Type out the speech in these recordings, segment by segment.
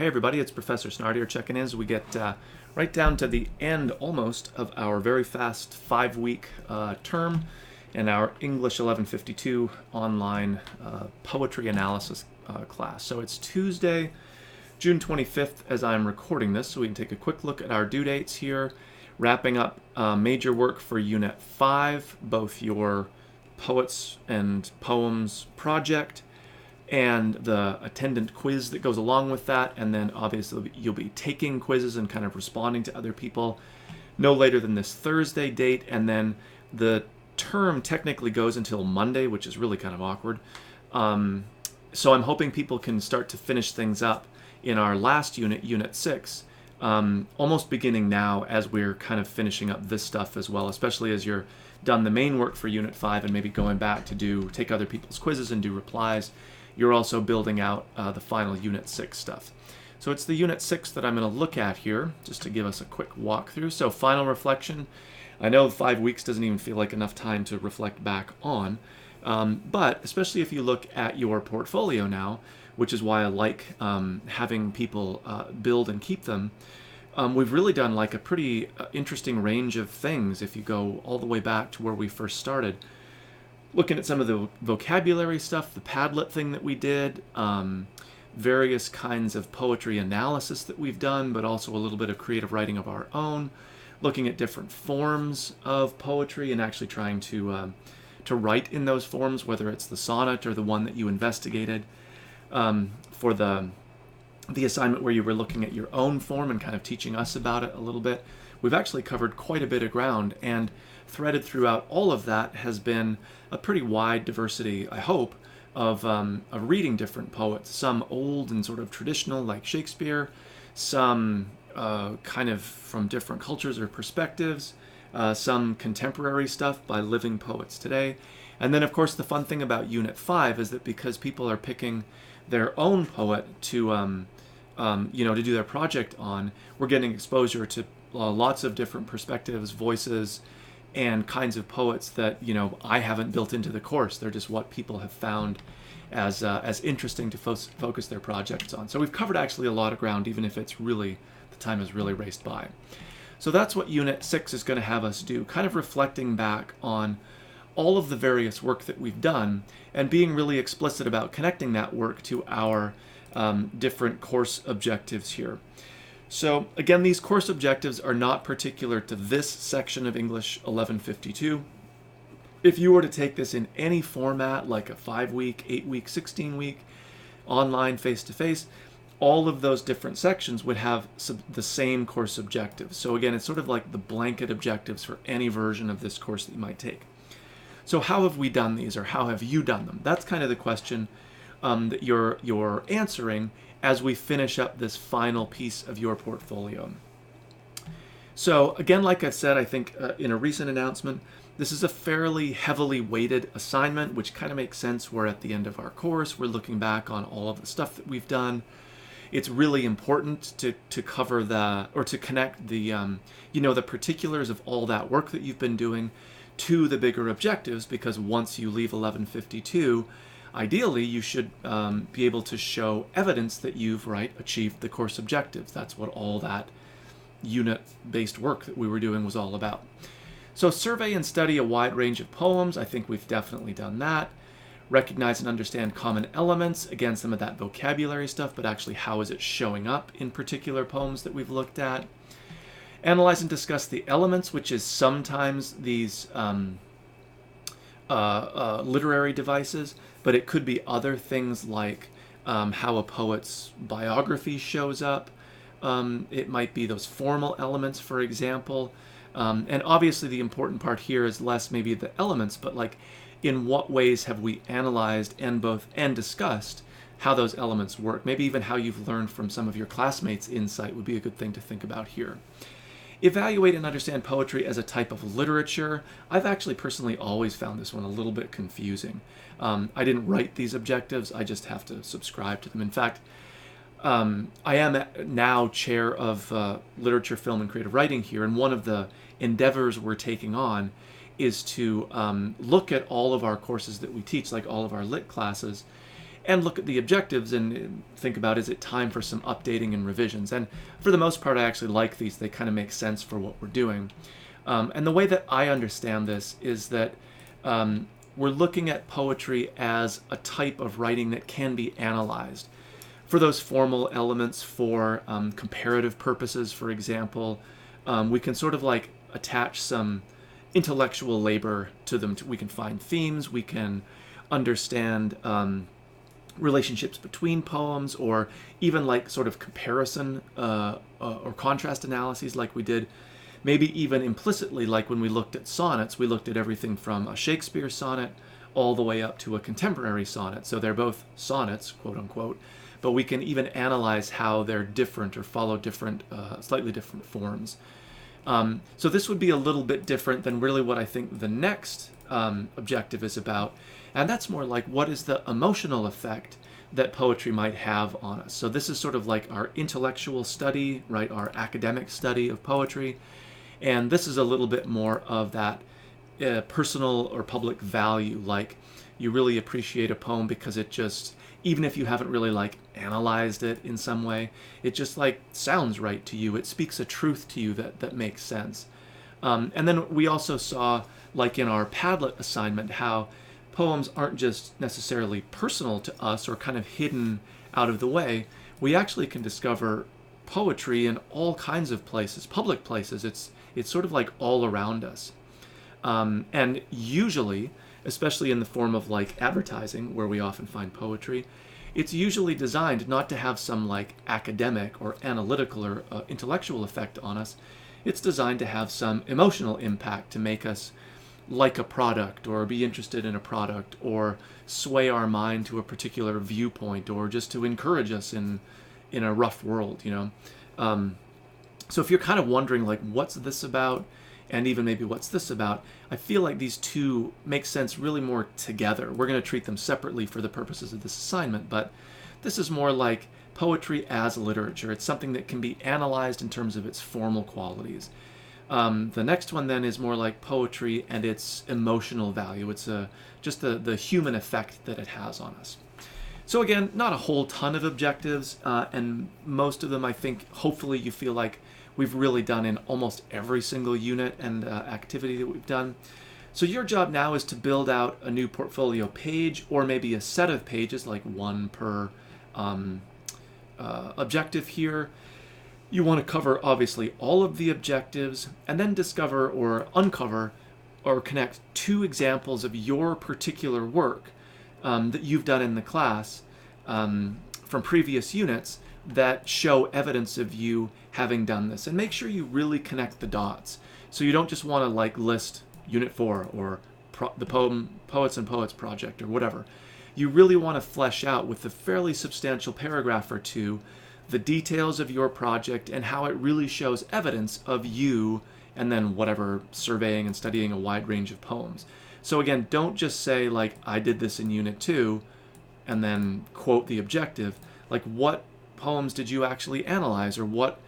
Hey everybody, it's Professor Snard here checking in as we get right down to the end almost of our very fast 5-week term in our English 1152 online poetry analysis class. So it's Tuesday, June 25th as I'm recording this, so we can take a quick look at our due dates here, wrapping up major work for Unit 5, both your Poets and Poems project, and the attendant quiz that goes along with that, and then obviously you'll be taking quizzes and kind of responding to other people no later than this Thursday date, and then the term technically goes until Monday, which is really kind of awkward. So I'm hoping people can start to finish things up in our last unit, Unit 6, almost beginning now as we're kind of finishing up this stuff as well, especially as you're done the main work for Unit 5 and maybe going back to take other people's quizzes and do replies. You're also building out the final Unit 6 stuff. So it's the Unit 6 that I'm going to look at here, just to give us a quick walkthrough. So final reflection. I know 5 weeks doesn't even feel like enough time to reflect back on, but especially if you look at your portfolio now, which is why I like having people build and keep them, we've really done like a pretty interesting range of things if you go all the way back to where we first started. Looking at some of the vocabulary stuff, the Padlet thing that we did, various kinds of poetry analysis that we've done, but also a little bit of creative writing of our own, looking at different forms of poetry and actually trying to write in those forms, whether it's the sonnet or the one that you investigated for the assignment where you were looking at your own form and kind of teaching us about it a little bit. We've actually covered quite a bit of ground, and threaded throughout all of that has been a pretty wide diversity, I hope, of reading different poets. Some old and sort of traditional, like Shakespeare, some kind of from different cultures or perspectives, some contemporary stuff by living poets today. And then, of course, the fun thing about Unit 5 is that because people are picking their own poet to do their project on, we're getting exposure to lots of different perspectives, voices, and kinds of poets that I haven't built into the course. They're just what people have found as interesting to focus their projects on. So we've covered actually a lot of ground, even if it's really, the time has really raced by. So that's what Unit 6 is going to have us do, kind of reflecting back on all of the various work that we've done and being really explicit about connecting that work to our different course objectives here. So again, these course objectives are not particular to this section of English 1152. If you were to take this in any format, like a 5-week, 8-week, 16-week, online, face-to-face, all of those different sections would have the same course objectives. So again, it's sort of like the blanket objectives for any version of this course that you might take. So how have we done these, or how have you done them? That's kind of the question that you're answering as we finish up this final piece of your portfolio. So again, like I've said, I think in a recent announcement, this is a fairly heavily weighted assignment, which kind of makes sense. We're at the end of our course. We're looking back on all of the stuff that we've done. It's really important to cover to connect the the particulars of all that work that you've been doing to the bigger objectives, because once you leave 1152, ideally, you should be able to show evidence that you've achieved the course objectives. That's what all that unit-based work that we were doing was all about. So survey and study a wide range of poems. I think we've definitely done that. Recognize and understand common elements. Again, some of that vocabulary stuff, but actually how is it showing up in particular poems that we've looked at. Analyze and discuss the elements, which is sometimes these literary devices, but it could be other things like how a poet's biography shows up. It might be those formal elements, for example. And obviously the important part here is less maybe the elements, but like in what ways have we analyzed and discussed how those elements work. Maybe even how you've learned from some of your classmates' insight would be a good thing to think about here. Evaluate and understand poetry as a type of literature. I've actually personally always found this one a little bit confusing. I didn't write these objectives, I just have to subscribe to them. In fact, I am now chair of literature, film, and creative writing here, and one of the endeavors we're taking on is to look at all of our courses that we teach, like all of our lit classes, and look at the objectives and think about, is it time for some updating and revisions? And for the most part, I actually like these. They kind of make sense for what we're doing. And the way that I understand this is that we're looking at poetry as a type of writing that can be analyzed. For those formal elements, for comparative purposes, for example, we can sort of like attach some intellectual labor to them. We can find themes, we can understand relationships between poems, or even like sort of comparison or contrast analyses like we did. Maybe even implicitly, like when we looked at sonnets, we looked at everything from a Shakespeare sonnet all the way up to a contemporary sonnet. So they're both sonnets, quote unquote, but we can even analyze how they're different or follow different, slightly different forms. So this would be a little bit different than really what I think the next objective is about. And that's more like, what is the emotional effect that poetry might have on us? So this is sort of like our intellectual study, right? Our academic study of poetry. And this is a little bit more of that personal or public value, like you really appreciate a poem because it just, even if you haven't really like analyzed it in some way, it just like sounds right to you. It speaks a truth to you that makes sense. And then we also saw, like in our Padlet assignment, how poems aren't just necessarily personal to us or kind of hidden out of the way. We actually can discover poetry in all kinds of places, public places. It's sort of like all around us. And usually, especially in the form of like advertising, where we often find poetry, it's usually designed not to have some like academic or analytical or intellectual effect on us. It's designed to have some emotional impact, to make us like a product or be interested in a product or sway our mind to a particular viewpoint, or just to encourage us in a rough world, you know. So if you're kind of wondering like, what's this about, and even maybe what's this about, I feel like these two make sense really more together. We're going to treat them separately for the purposes of this assignment, but this is more like poetry as literature. It's something that can be analyzed in terms of its formal qualities. The next one then is more like poetry and its emotional value. It's just the human effect that it has on us. So again, not a whole ton of objectives, and most of them, I think, hopefully you feel like we've really done in almost every single unit and activity that we've done. So your job now is to build out a new portfolio page, or maybe a set of pages, like one per objective here. You want to cover, obviously, all of the objectives, and then discover or uncover or connect 2 examples of your particular work that you've done in the class from previous units that show evidence of you having done this. And make sure you really connect the dots. So you don't just want to like list Unit 4 or the Poets and Poets project or whatever. You really want to flesh out with a fairly substantial paragraph or 2 the details of your project and how it really shows evidence of you, and then whatever, surveying and studying a wide range of poems. So again, don't just say like, I did this in Unit 2 and then quote the objective. Like, what poems did you actually analyze, or what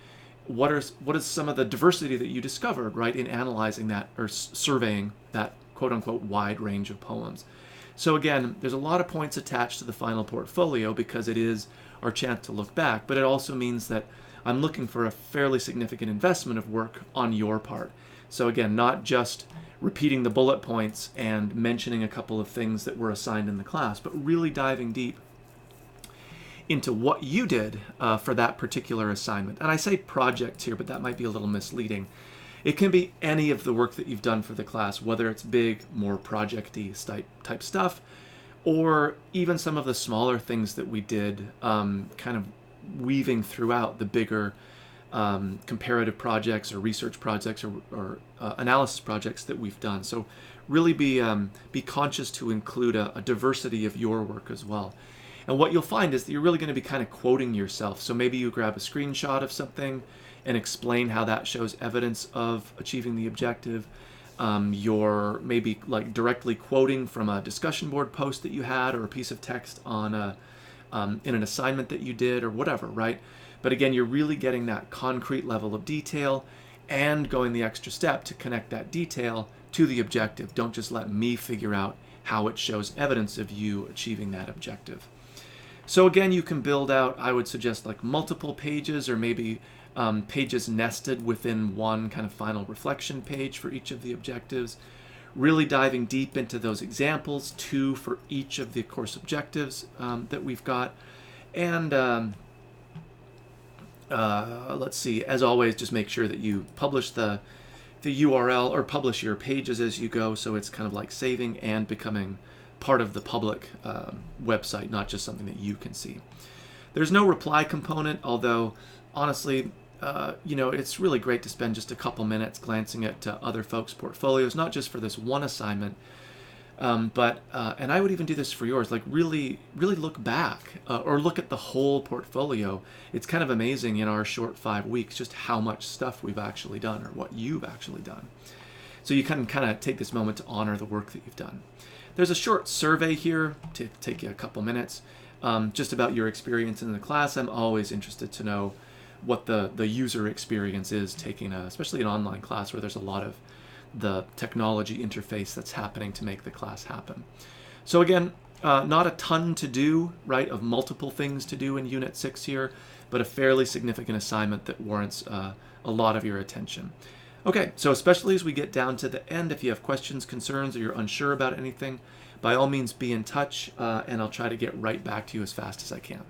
is some of the diversity that you discovered, right, in analyzing that or surveying that quote-unquote wide range of poems. So again, there's a lot of points attached to the final portfolio because it is our chance to look back, but it also means that I'm looking for a fairly significant investment of work on your part. So again, not just repeating the bullet points and mentioning a couple of things that were assigned in the class, but really diving deep into what you did for that particular assignment. And I say project here, but that might be a little misleading. It can be any of the work that you've done for the class, whether it's big, more project-y type stuff, or even some of the smaller things that we did, kind of weaving throughout the bigger comparative projects or research projects or analysis projects that we've done. So really be conscious to include a diversity of your work as well. And what you'll find is that you're really going to be kind of quoting yourself. So maybe you grab a screenshot of something and explain how that shows evidence of achieving the objective. You're maybe like directly quoting from a discussion board post that you had, or a piece of text on in an assignment that you did, or whatever, right? But again, you're really getting that concrete level of detail and going the extra step to connect that detail to the objective. Don't just let me figure out how it shows evidence of you achieving that objective. So again, you can build out, I would suggest, like multiple pages, or maybe pages nested within one kind of final reflection page for each of the objectives. Really diving deep into those examples, 2 for each of the course objectives that we've got. And let's see, as always, just make sure that you publish the URL, or publish your pages as you go, so it's kind of like saving and becoming part of the public website, not just something that you can see. There's no reply component, although honestly, it's really great to spend just a couple minutes glancing at other folks' portfolios, not just for this one assignment, but and I would even do this for yours, like really look back or look at the whole portfolio. It's kind of amazing in our short 5 weeks just how much stuff we've actually done, or what you've actually done. So you can kind of take this moment to honor the work that you've done. There's a short survey here to take you a couple minutes just about your experience in the class. I'm always interested to know what the user experience is taking especially an online class where there's a lot of the technology interface that's happening to make the class happen. So again, not a ton to do, right, of multiple things to do in Unit 6 here, but a fairly significant assignment that warrants a lot of your attention. Okay, so especially as we get down to the end, if you have questions, concerns, or you're unsure about anything, by all means be in touch, and I'll try to get right back to you as fast as I can.